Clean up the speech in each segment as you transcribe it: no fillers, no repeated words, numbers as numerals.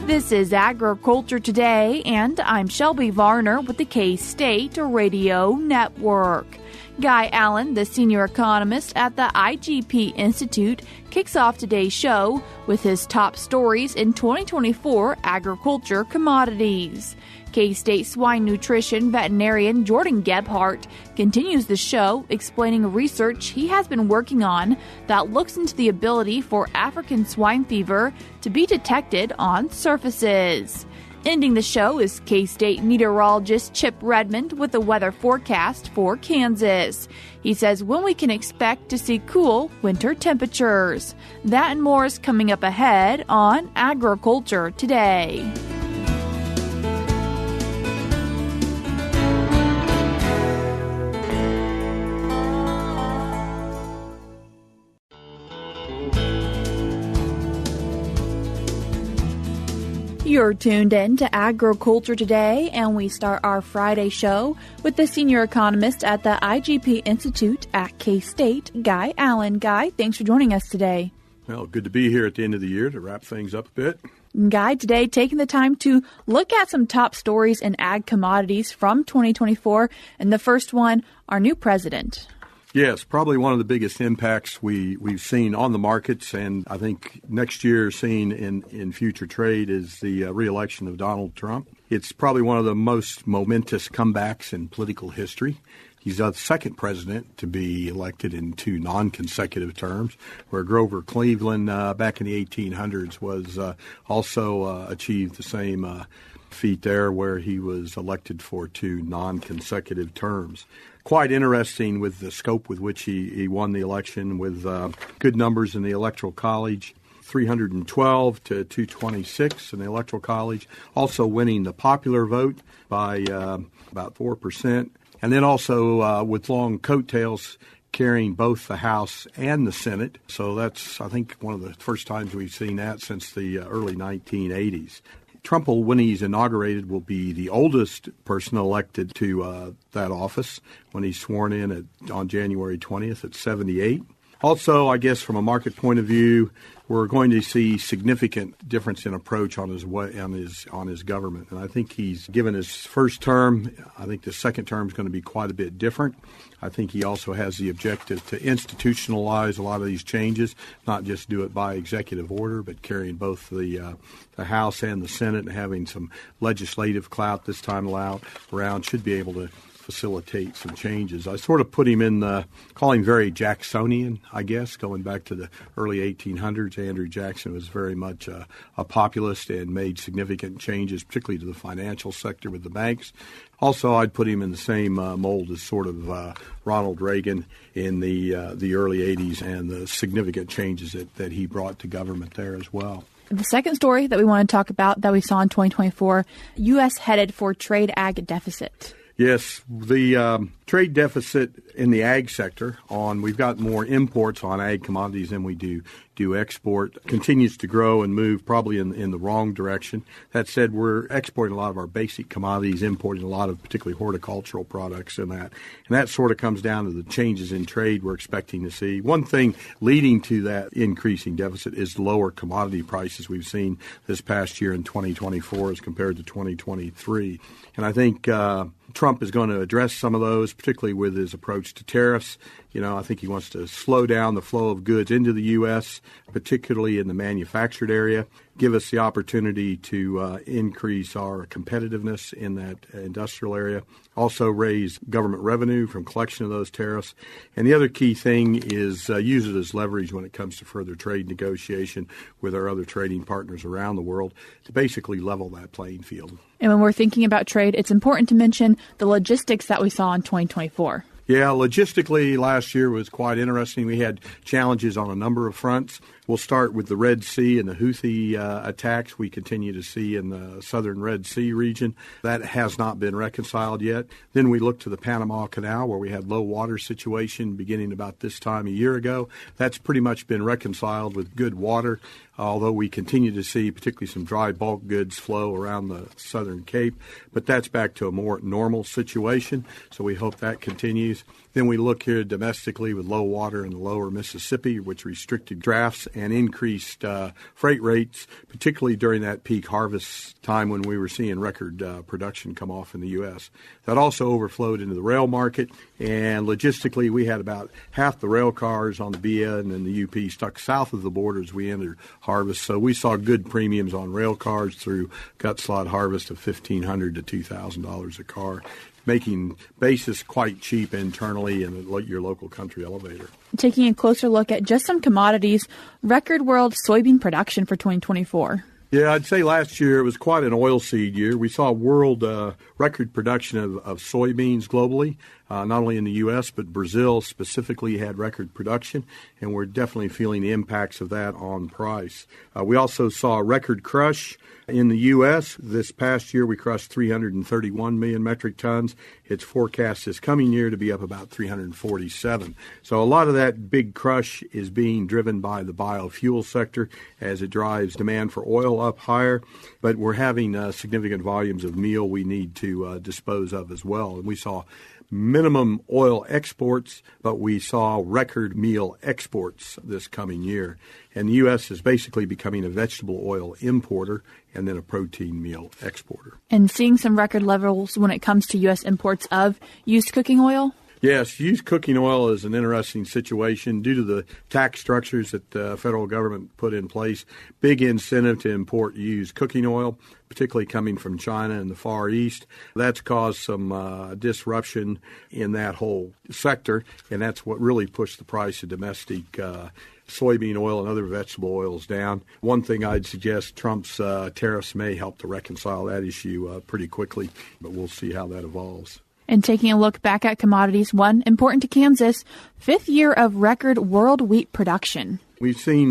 This is Agriculture Today, and I'm Shelby Varner with the K-State Radio Network. Guy Allen, the senior economist at the IGP Institute, kicks off today's show with his top stories in 2024 agriculture commodities. K-State swine nutrition veterinarian Jordan Gebhardt continues the show explaining research he has been working on that looks into the ability for African swine fever to be detected on surfaces. Ending the show is K-State meteorologist Chip Redmond with the weather forecast for Kansas. He says when we can expect to see cool winter temperatures. That and more is coming up ahead on Agriculture Today. You're tuned in to Agriculture Today, and we start our Friday show with the senior economist at the IGP Institute at K-State, Guy Allen. Guy, thanks for joining us today. Well, good to be here at the end of the year to wrap things up a bit. Guy, today taking the time to look at some top stories in ag commodities from 2024, and the first one, our new president. Yes, probably one of the biggest impacts we've seen on the markets, and I think next year seen in future trade is the re-election of Donald Trump. It's probably one of the most momentous comebacks in political history. He's the second president to be elected in two non-consecutive terms, where Grover Cleveland back in the 1800s was also achieved the same feat there, where he was elected for two non-consecutive terms. Quite interesting with the scope with which he won the election, with good numbers in the Electoral College, 312 to 226 in the Electoral College, also winning the popular vote by about 4%, and then also with long coattails carrying both the House and the Senate. So that's, I think, one of the first times we've seen that since the early 1980s. Trump, when he's inaugurated, will be the oldest person elected to that office when he's sworn in on January 20th at 78. Also, I guess from a market point of view, we're going to see significant difference in approach on his government. And I think he's given his first term. I think the second term is going to be quite a bit different. I think he also has the objective to institutionalize a lot of these changes, not just do it by executive order, but carrying both the House and the Senate and having some legislative clout this time around should be able to facilitate some changes. I sort of put him call him very Jacksonian, I guess, going back to the early 1800s. Andrew Jackson was very much a populist and made significant changes, particularly to the financial sector with the banks. Also, I'd put him in the same mold as sort of Ronald Reagan in the early 80s and the significant changes that he brought to government there as well. The second story that we want to talk about that we saw in 2024, U.S. headed for trade ag deficit. Yes, the trade deficit in the ag sector we've got more imports on ag commodities than we do export, continues to grow and move probably in the wrong direction. That said, we're exporting a lot of our basic commodities, importing a lot of particularly horticultural products and that sort of comes down to the changes in trade we're expecting to see. One thing leading to that increasing deficit is lower commodity prices we've seen this past year in 2024 as compared to 2023. And I think Trump is going to address some of those, particularly with his approach to tariffs. I think he wants to slow down the flow of goods into the U.S., particularly in the manufactured area, give us the opportunity to increase our competitiveness in that industrial area, also raise government revenue from collection of those tariffs. And the other key thing is use it as leverage when it comes to further trade negotiation with our other trading partners around the world to basically level that playing field. And when we're thinking about trade, it's important to mention the logistics that we saw in 2024. Yeah, logistically, last year was quite interesting. We had challenges on a number of fronts. We'll start with the Red Sea and the Houthi attacks we continue to see in the southern Red Sea region. That has not been reconciled yet. Then we look to the Panama Canal, where we had low water situation beginning about this time a year ago. That's pretty much been reconciled with good water, although we continue to see particularly some dry bulk goods flow around the southern Cape. But that's back to a more normal situation, so we hope that continues. supplies. Then we look here domestically with low water in the lower Mississippi, which restricted drafts and increased freight rates, particularly during that peak harvest time when we were seeing record production come off in the U.S. That also overflowed into the rail market, and logistically we had about half the rail cars on the BN and the UP stuck south of the border as we entered harvest. So we saw good premiums on rail cars through gut slot harvest of $1,500 to $2,000 a car, making basis quite cheap internally in your local country elevator. Taking a closer look at just some commodities, record world soybean production for 2024. Yeah, I'd say last year it was quite an oilseed year. We saw world record production of soybeans globally, not only in the U.S., but Brazil specifically had record production, and we're definitely feeling the impacts of that on price. We also saw a record crush in the U.S. This past year, we crushed 331 million metric tons. It's forecast this coming year to be up about 347. So a lot of that big crush is being driven by the biofuel sector as it drives demand for oil up higher. But we're having significant volumes of meal we need to dispose of as well. And we saw minimum oil exports, but we saw record meal exports this coming year. And the U.S. is basically becoming a vegetable oil importer and then a protein meal exporter. And seeing some record levels when it comes to U.S. imports of used cooking oil? Yes, used cooking oil is an interesting situation due to the tax structures that the federal government put in place. Big incentive to import used cooking oil, particularly coming from China and the Far East. That's caused some disruption in that whole sector, and that's what really pushed the price of domestic soybean oil and other vegetable oils down. One thing I'd suggest, Trump's tariffs may help to reconcile that issue pretty quickly, but we'll see how that evolves. And taking a look back at commodities, one important to Kansas, 5th year of record world wheat production. We've seen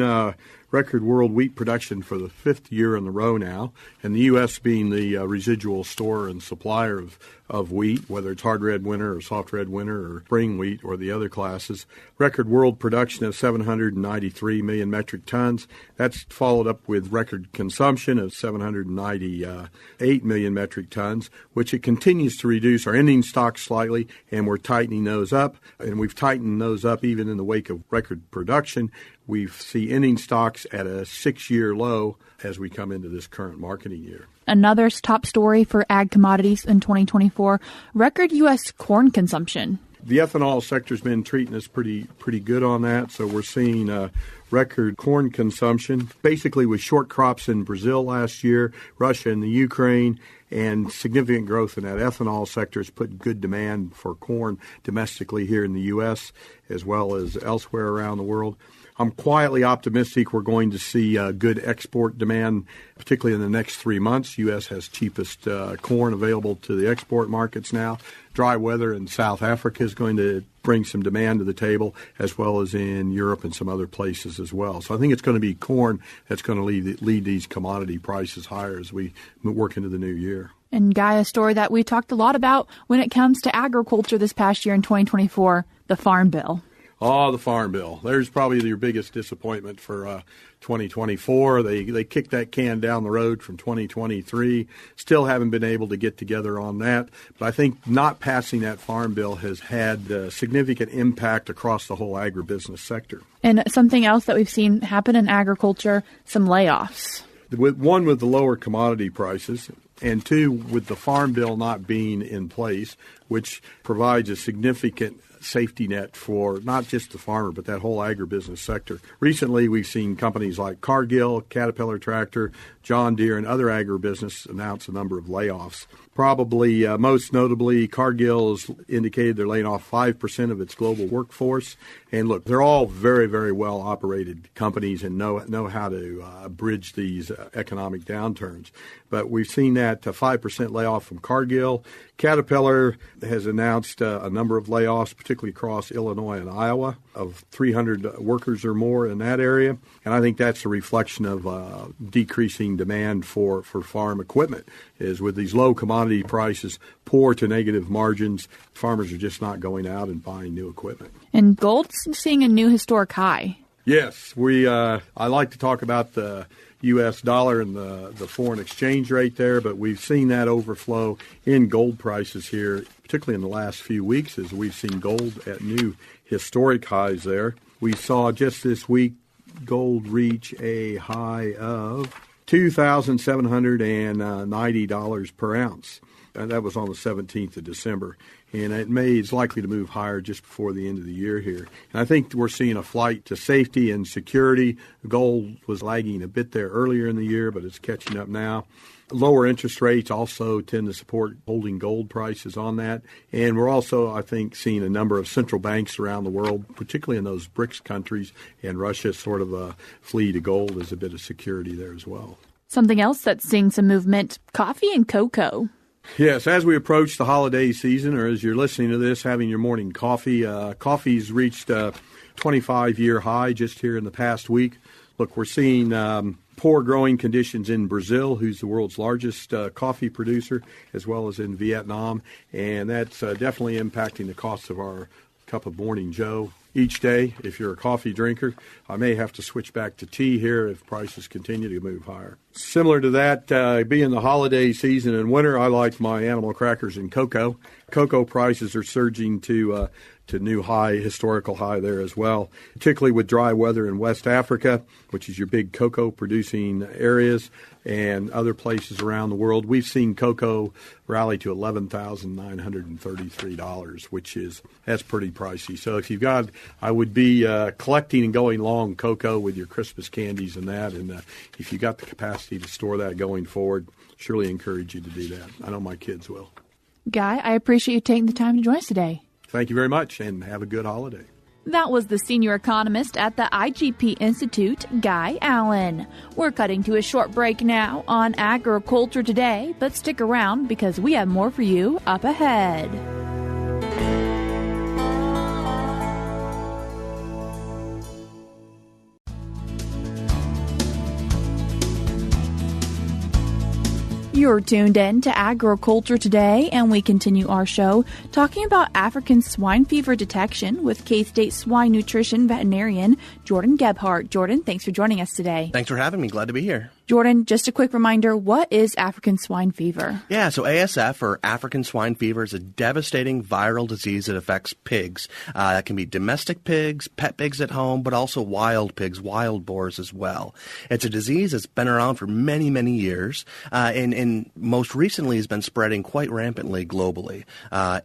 record world wheat production for the 5th year in a row now, and the U.S. being the residual store and supplier of wheat, whether it's hard red winter or soft red winter or spring wheat or the other classes. Record world production of 793 million metric tons. That's followed up with record consumption of 798 million metric tons, which it continues to reduce our ending stocks slightly, and we're tightening those up. And we've tightened those up even in the wake of record production. We see ending stocks at a 6-year low as we come into this current marketing year. Another top story for ag commodities in 2024, record U.S. corn consumption. The ethanol sector's been treating us pretty good on that, so we're seeing record corn consumption, basically with short crops in Brazil last year, Russia and the Ukraine, and significant growth in that ethanol sector has put good demand for corn domestically here in the U.S. as well as elsewhere around the world. I'm quietly optimistic we're going to see good export demand, particularly in the next 3 months. U.S. has cheapest corn available to the export markets now. Dry weather in South Africa is going to bring some demand to the table, as well as in Europe and some other places as well. So I think it's going to be corn that's going to lead these commodity prices higher as we work into the new year. And Guy, a story that we talked a lot about when it comes to agriculture this past year in 2024, the Farm Bill. Oh, the Farm Bill. There's probably your biggest disappointment for 2024. They kicked that can down the road from 2023. Still haven't been able to get together on that. But I think not passing that Farm Bill has had significant impact across the whole agribusiness sector. And something else that we've seen happen in agriculture, some layoffs. With the lower commodity prices, and two, with the Farm Bill not being in place, which provides a significant safety net for not just the farmer, but that whole agribusiness sector. Recently, we've seen companies like Cargill, Caterpillar Tractor, John Deere, and other agribusiness announce a number of layoffs. Probably most notably, Cargill has indicated they're laying off 5% of its global workforce. And look, they're all very, very well-operated companies and know how to bridge these economic downturns. But we've seen that 5% layoff from Cargill. Caterpillar has announced a number of layoffs, particularly across Illinois and Iowa, of 300 workers or more in that area. And I think that's a reflection of decreasing demand for farm equipment, is with these low commodity prices, poor to negative margins, farmers are just not going out and buying new equipment. And gold's seeing a new historic high. Yes, I like to talk about the U.S. dollar and the foreign exchange rate there, but we've seen that overflow in gold prices here, particularly in the last few weeks, as we've seen gold at new historic highs there. We saw just this week gold reach a high of $2,790 per ounce. And that was on the 17th of December. And it's likely to move higher just before the end of the year here. And I think we're seeing a flight to safety and security. Gold was lagging a bit there earlier in the year, but it's catching up now. Lower interest rates also tend to support holding gold prices on that. And we're also, I think, seeing a number of central banks around the world, particularly in those BRICS countries, and Russia sort of flee to gold as a bit of security there as well. Something else that's seeing some movement, coffee and cocoa. Yes, as we approach the holiday season, or as you're listening to this, having your morning coffee, coffee's reached a 25-year high just here in the past week. Look, we're seeing poor growing conditions in Brazil, who's the world's largest coffee producer, as well as in Vietnam, and that's definitely impacting the cost of our cup of Morning Joe each day. If you're a coffee drinker, I may have to switch back to tea here if prices continue to move higher. Similar to that, being the holiday season in winter, I like my animal crackers and cocoa. Cocoa prices are surging to new historical high there as well, particularly with dry weather in West Africa, which is your big cocoa producing areas, and other places around the world. We've seen cocoa rally to $11,933, that's pretty pricey. So if you've got, I would be collecting and going long cocoa with your Christmas candies and that, and if you got the capacity to store that going forward, surely encourage you to do that. I know my kids will. Guy, I appreciate you taking the time to join us today. Thank you very much, and have a good holiday. That was the senior economist at the IGP Institute, Guy Allen. We're cutting to a short break now on Agriculture Today, but stick around because we have more for you up ahead. You're tuned in to Agriculture Today, and we continue our show talking about African swine fever detection with K-State swine nutrition veterinarian Jordan Gebhardt. Jordan, thanks for joining us today. Thanks for having me. Glad to be here. Jordan, just a quick reminder, what is African swine fever? Yeah, so ASF, or African Swine Fever, is a devastating viral disease that affects pigs. That can be domestic pigs, pet pigs at home, but also wild pigs, wild boars as well. It's a disease that's been around for many, many years, and most recently has been spreading quite rampantly globally.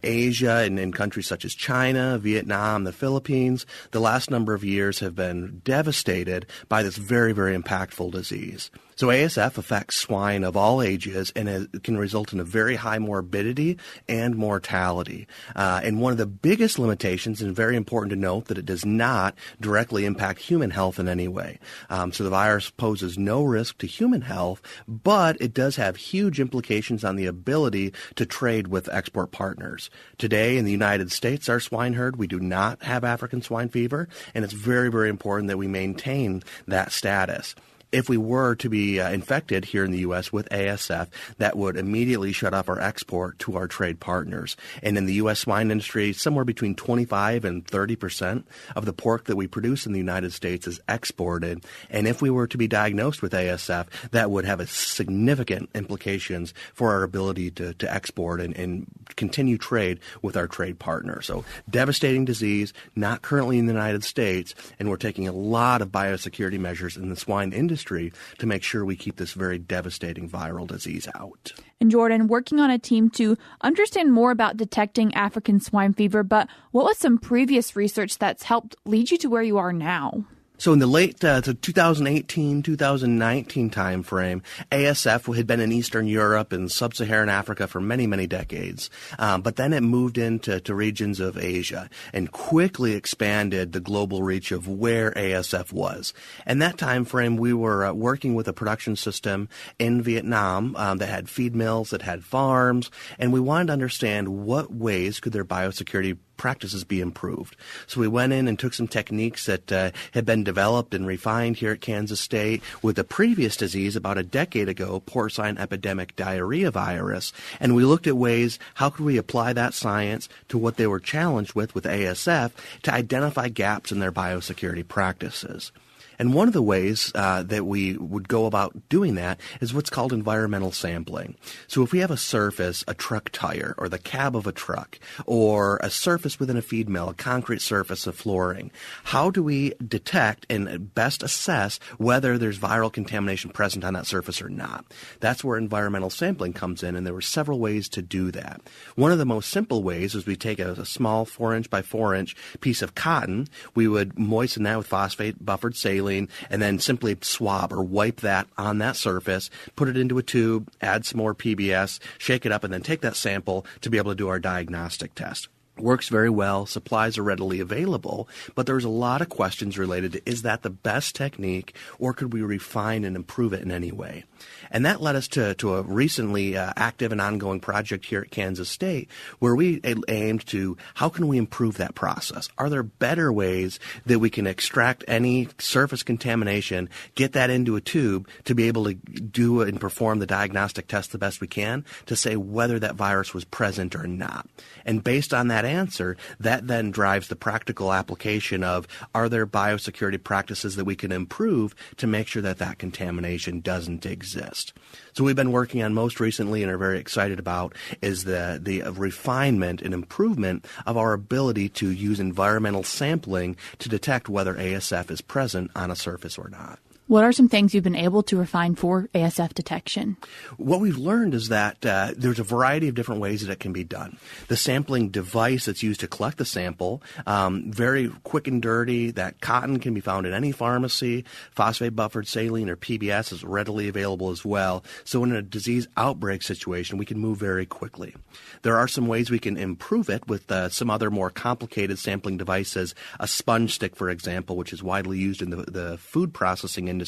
Asia and in countries such as China, Vietnam, the Philippines, the last number of years have been devastated by this very, very impactful disease. So ASF affects swine of all ages, and it can result in a very high morbidity and mortality. And one of the biggest limitations, and very important to note, that it does not directly impact human health in any way. So the virus poses no risk to human health, but it does have huge implications on the ability to trade with export partners. Today in the United States, our swine herd, we do not have African swine fever, and it's very, very important that we maintain that status. If we were to be infected here in the U.S. with ASF, that would immediately shut off our export to our trade partners. And in the U.S. swine industry, somewhere between 25 and 30% of the pork that we produce in the United States is exported. And if we were to be diagnosed with ASF, that would have significant implications for our ability to export and continue trade with our trade partners. So devastating disease, not currently in the United States, and we're taking a lot of biosecurity measures in the swine industry to make sure we keep this very devastating viral disease out. And Jordan, working on a team to understand more about detecting African swine fever, but what was some previous research that's helped lead you to where you are now? So in the late 2018-2019 timeframe, ASF had been in Eastern Europe and Sub-Saharan Africa for many, many decades. But then it moved into regions of Asia and quickly expanded the global reach of where ASF was. And that timeframe, we were working with a production system in Vietnam that had feed mills, that had farms, and we wanted to understand what ways could their biosecurity practices be improved. So we went in and took some techniques that had been developed and refined here at Kansas State with a previous disease about a decade ago, porcine epidemic diarrhea virus, and we looked at ways how could we apply that science to what they were challenged with ASF to identify gaps in their biosecurity practices. And one of the ways that we would go about doing that is what's called environmental sampling. So if we have a surface, a truck tire, or the cab of a truck, or a surface within a feed mill, a concrete surface of flooring, how do we detect and best assess whether there's viral contamination present on that surface or not? That's where environmental sampling comes in, and there were several ways to do that. One of the most simple ways is we take a small 4-inch by 4-inch piece of cotton. We would moisten that with phosphate buffered saline, and then simply swab or wipe that on that surface, put it into a tube, add some more PBS, shake it up, and then take that sample to be able to do our diagnostic test. Works very well. Supplies are readily available, but there's a lot of questions related to, is that the best technique, or could we refine and improve it in any way? And that led us to a recently active and ongoing project here at Kansas State where we aimed to how can we improve that process? Are there better ways that we can extract any surface contamination, get that into a tube to be able to do and perform the diagnostic test the best we can to say whether that virus was present or not? And based on that answer, that then drives the practical application of are there biosecurity practices that we can improve to make sure that that contamination doesn't exist. So we've been working on most recently and are very excited about is the refinement and improvement of our ability to use environmental sampling to detect whether ASF is present on a surface or not. What are some things you've been able to refine for ASF detection? What we've learned is that there's a variety of different ways that it can be done. The sampling device that's used to collect the sample, very quick and dirty. That cotton can be found in any pharmacy. Phosphate buffered saline or PBS is readily available as well. So in a disease outbreak situation, we can move very quickly. There are some ways we can improve it with some other more complicated sampling devices. A sponge stick, for example, which is widely used in the food processing industry,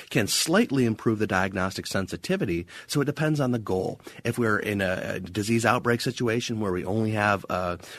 can slightly improve the diagnostic sensitivity, so it depends on the goal. If we're in a disease outbreak situation where we only have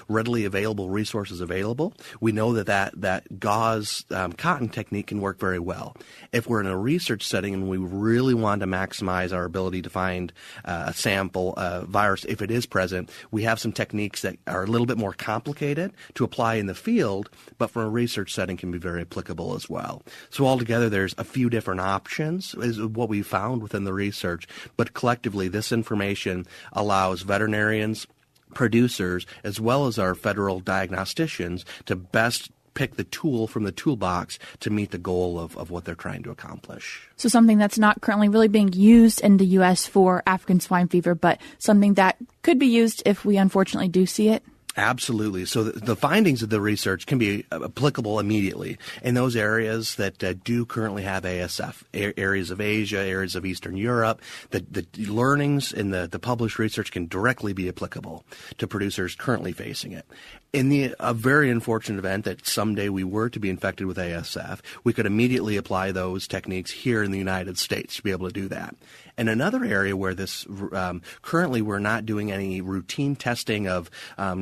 readily available resources available, we know that gauze cotton technique can work very well. If we're in a research setting and we really want to maximize our ability to find a sample virus, if it is present, we have some techniques that are a little bit more complicated to apply in the field, but from a research setting can be very applicable as well. So altogether, there's a few different options is what we found within the research, but collectively this information allows veterinarians, producers, as well as our federal diagnosticians to best pick the tool from the toolbox to meet the goal of what they're trying to accomplish. So something that's not currently really being used in the U.S. for African swine fever, but something that could be used if we unfortunately do see it? Absolutely. So the findings of the research can be applicable immediately in those areas that do currently have ASF, areas of Asia, areas of Eastern Europe. The learnings in the published research can directly be applicable to producers currently facing it. In a very unfortunate event that someday we were to be infected with ASF, we could immediately apply those techniques here in the United States to be able to do that. And another area where this currently we're not doing any routine testing of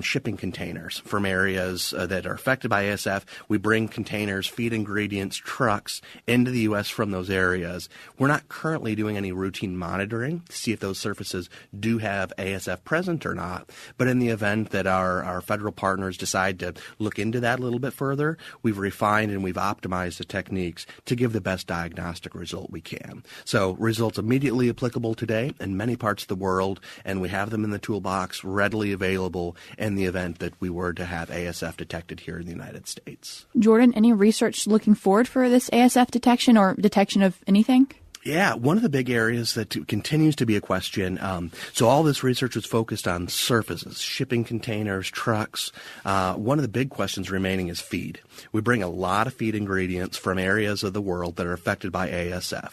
shipping containers from areas that are affected by ASF. We bring containers, feed ingredients, trucks into the U.S. from those areas. We're not currently doing any routine monitoring to see if those surfaces do have ASF present or not. But in the event that our federal partners decide to look into that a little bit further, we've refined and we've optimized the techniques to give the best diagnostic result we can. So results immediately applicable today in many parts of the world, and we have them in the toolbox readily available in the event that we were to have ASF detected here in the United States. Jordan, any research looking forward for this ASF detection or detection of anything? Yeah, one of the big areas that continues to be a question, so all this research was focused on surfaces, shipping containers, trucks. One of the big questions remaining is feed. We bring a lot of feed ingredients from areas of the world that are affected by ASF.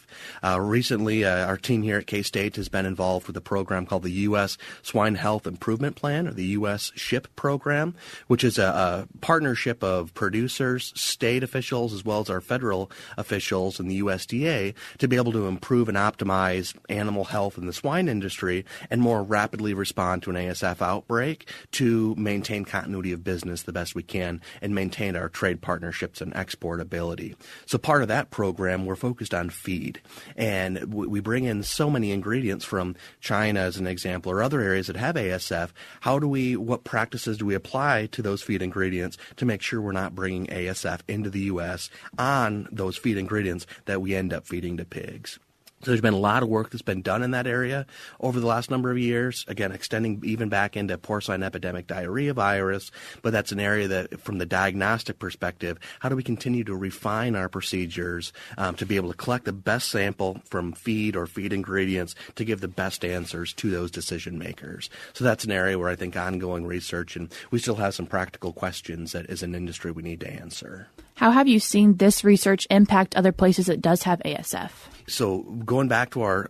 Recently, our team here at K-State has been involved with a program called the U.S. Swine Health Improvement Plan, or the U.S. SHIP program, which is a partnership of producers, state officials, as well as our federal officials and the USDA to be able to to improve and optimize animal health in the swine industry and more rapidly respond to an ASF outbreak to maintain continuity of business the best we can and maintain our trade partnerships and export ability. So part of that program, we're focused on feed. And we bring in so many ingredients from China, as an example, or other areas that have ASF. What practices do we apply to those feed ingredients to make sure we're not bringing ASF into the U.S. on those feed ingredients that we end up feeding to pigs? So there's been a lot of work that's been done in that area over the last number of years, again, extending even back into porcine epidemic diarrhea virus. But that's an area that, from the diagnostic perspective, how do we continue to refine our procedures to be able to collect the best sample from feed or feed ingredients to give the best answers to those decision makers? So that's an area where I think ongoing research, and we still have some practical questions that as an industry we need to answer. How have you seen this research impact other places that does have ASF? So going back to our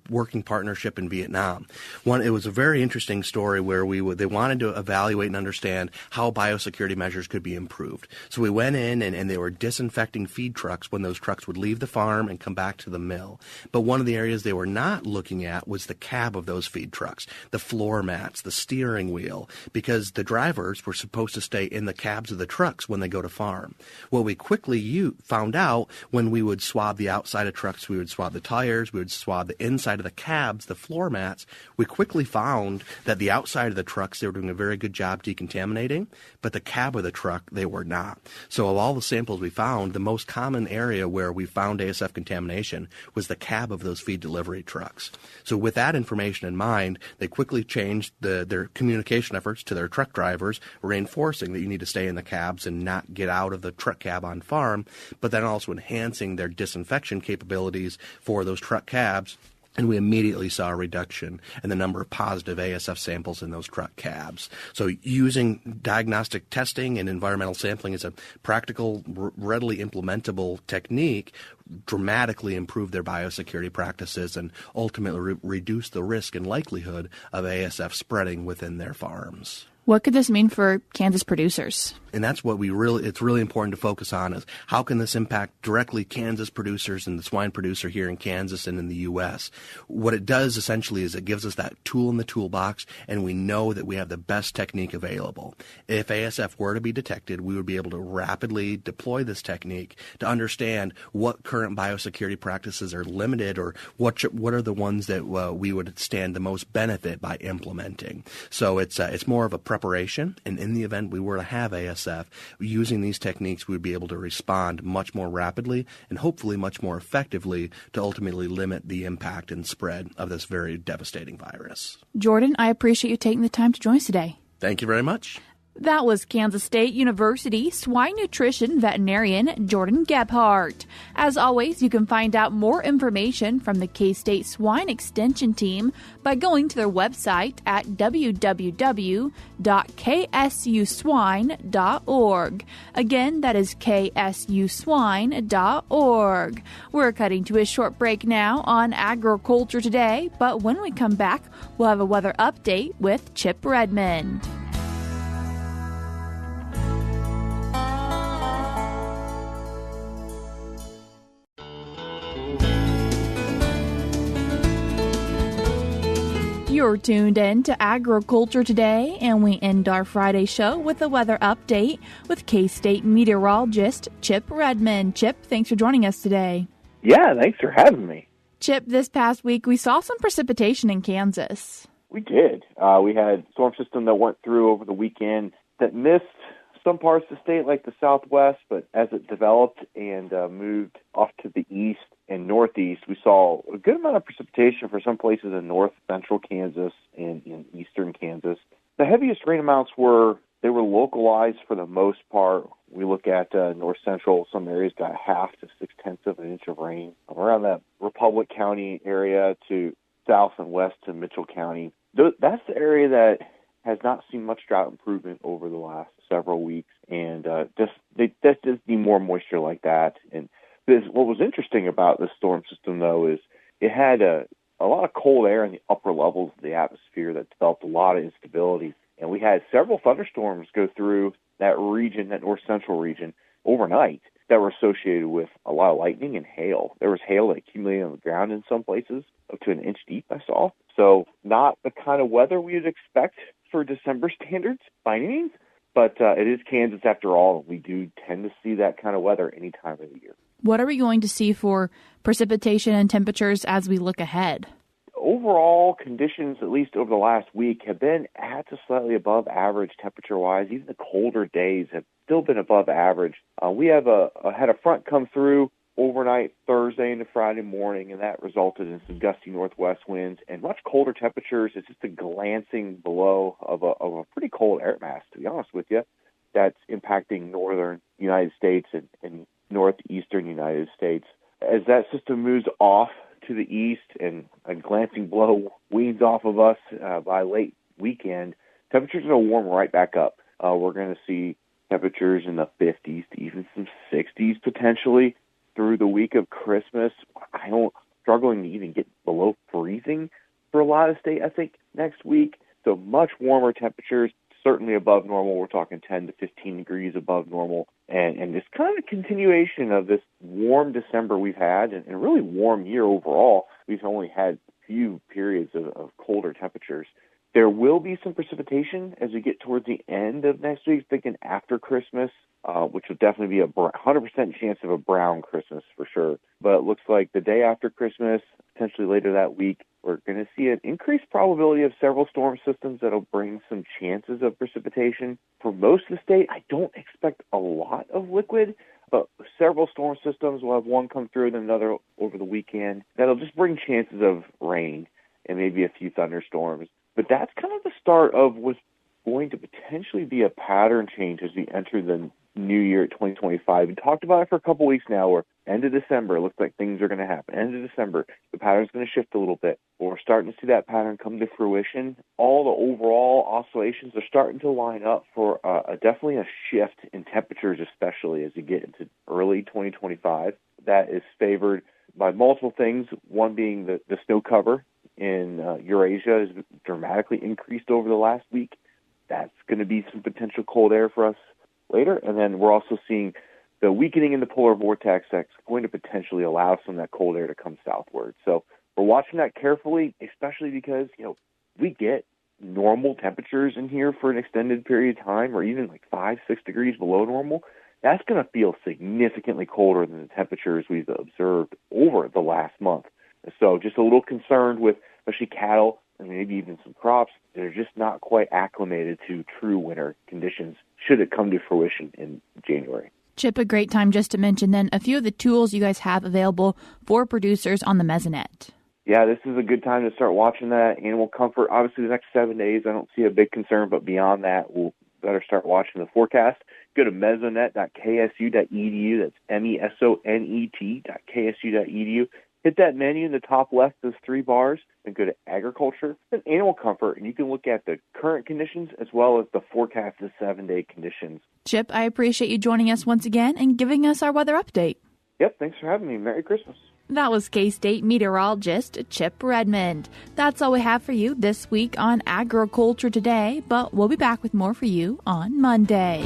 working partnership in Vietnam, it was a very interesting story where they wanted to evaluate and understand how biosecurity measures could be improved. So we went in and they were disinfecting feed trucks when those trucks would leave the farm and come back to the mill. But one of the areas they were not looking at was the cab of those feed trucks, the floor mats, the steering wheel, because the drivers were supposed to stay in the cabs of the trucks when they go to farm. What we quickly found out when we would swab the outside of trucks, we would swab the tires, we would swab the inside of the cabs, the floor mats. We quickly found that the outside of the trucks, they were doing a very good job decontaminating, but the cab of the truck, they were not. So of all the samples we found, the most common area where we found ASF contamination was the cab of those feed delivery trucks. So with that information in mind, they quickly changed their communication efforts to their truck drivers, reinforcing that you need to stay in the cabs and not get out of the truck cab on farm, but then also enhancing their disinfection capabilities for those truck cabs. And we immediately saw a reduction in the number of positive ASF samples in those truck cabs. So using diagnostic testing and environmental sampling as a practical, readily implementable technique dramatically improved their biosecurity practices and ultimately reduce the risk and likelihood of ASF spreading within their farms. What could this mean for Kansas producers? And that's what it's really important to focus on is how can this impact directly Kansas producers and the swine producer here in Kansas and in the U.S. What it does essentially is it gives us that tool in the toolbox, and we know that we have the best technique available. If ASF were to be detected, we would be able to rapidly deploy this technique to understand what current biosecurity practices are limited or what are the ones that we would stand the most benefit by implementing. So it's more of a preparation, and in the event we were to have ASF, using these techniques, we would be able to respond much more rapidly and hopefully much more effectively to ultimately limit the impact and spread of this very devastating virus. Jordan, I appreciate you taking the time to join us today. Thank you very much. That was Kansas State University swine nutrition veterinarian Jordan Gebhardt. As always, you can find out more information from the K-State Swine Extension Team by going to their website at www.ksuswine.org. Again, that is ksuswine.org. We're cutting to a short break now on Agriculture Today, but when we come back, we'll have a weather update with Chip Redmond. You're tuned in to Agriculture Today, and we end our Friday show with a weather update with K-State meteorologist Chip Redmond. Chip, thanks for joining us today. Yeah, thanks for having me. Chip, this past week we saw some precipitation in Kansas. We did. We had a storm system that went through over the weekend that missed some parts of the state like the Southwest, but as it developed and moved off to the east and northeast, we saw a good amount of precipitation for some places in north central Kansas and in eastern Kansas. The heaviest rain amounts were localized for the most part. We look at north central, some areas got 1/2 to 6/10 of an inch of rain. Around that Republic County area to south and west to Mitchell County, that's the area that has not seen much drought improvement over the last several weeks, and they just need more moisture like that. And what was interesting about this storm system, though, is it had a lot of cold air in the upper levels of the atmosphere that developed a lot of instability. And we had several thunderstorms go through that region, that north central region, overnight. that were associated with a lot of lightning and hail. There was hail that accumulated on the ground in some places, up to an inch deep, I saw. So not the kind of weather we would expect for December standards by any means, but it is Kansas after all, and we do tend to see that kind of weather any time of the year. What are we going to see for precipitation and temperatures as we look ahead? Overall, conditions, at least over the last week, have been at to slightly above average temperature-wise. Even the colder days have still been above average. We have had a front come through overnight Thursday into Friday morning, and that resulted in some gusty northwest winds and much colder temperatures. It's just a glancing below of a pretty cold air mass, to be honest with you, that's impacting northern United States and northeastern United States. As that system moves off to the east and a glancing blow weans off of us by late weekend, temperatures are going to warm right back up. We're going to see temperatures in the 50s to even some 60s potentially through the week of Christmas. Struggling to even get below freezing for a lot of states, I think, next week. So much warmer temperatures, certainly above normal. We're talking 10 to 15 degrees above normal. And it's kind of a continuation of this warm December we've had and a really warm year overall. We've only had a few periods of colder temperatures. There will be some precipitation as we get towards the end of next week, thinking after Christmas, which will definitely be a 100% chance of a brown Christmas for sure. But it looks like the day after Christmas, potentially later that week, we're going to see an increased probability of several storm systems that will bring some chances of precipitation. For most of the state, I don't expect a lot of liquid, but several storm systems will have one come through and another over the weekend. That'll just bring chances of rain and maybe a few thunderstorms. But that's kind of the start of what's going to potentially be a pattern change as we enter the new year 2025. We talked about it for a couple weeks now, where end of December, it looks like things are going to happen. End of December, the pattern's going to shift a little bit. But we're starting to see that pattern come to fruition. All the overall oscillations are starting to line up for definitely a shift in temperatures, especially as we get into early 2025. That is favored by multiple things, one being the snow cover in Eurasia has dramatically increased over the last week. That's going to be some potential cold air for us later. And then we're also seeing the weakening in the polar vortex that's going to potentially allow some of that cold air to come southward. So we're watching that carefully, especially because, we get normal temperatures in here for an extended period of time, or even like 5-6 degrees below normal. That's going to feel significantly colder than the temperatures we've observed over the last month. So just a little concerned with especially cattle and maybe even some crops that are just not quite acclimated to true winter conditions should it come to fruition in January. Chip, a great time just to mention then a few of the tools you guys have available for producers on the Mesonet. Yeah, this is a good time to start watching that. Animal comfort, obviously the next 7 days, I don't see a big concern, but beyond that, we'll better start watching the forecast. Go to mesonet.ksu.edu. That's mesonet.ksu.edu. Hit that menu in the top left, those 3 bars, and go to agriculture and animal comfort, and you can look at the current conditions as well as the forecasted 7-day conditions. Chip, I appreciate you joining us once again and giving us our weather update. Yep, thanks for having me. Merry Christmas. That was K-State meteorologist Chip Redmond. That's all we have for you this week on Agriculture Today, but we'll be back with more for you on Monday.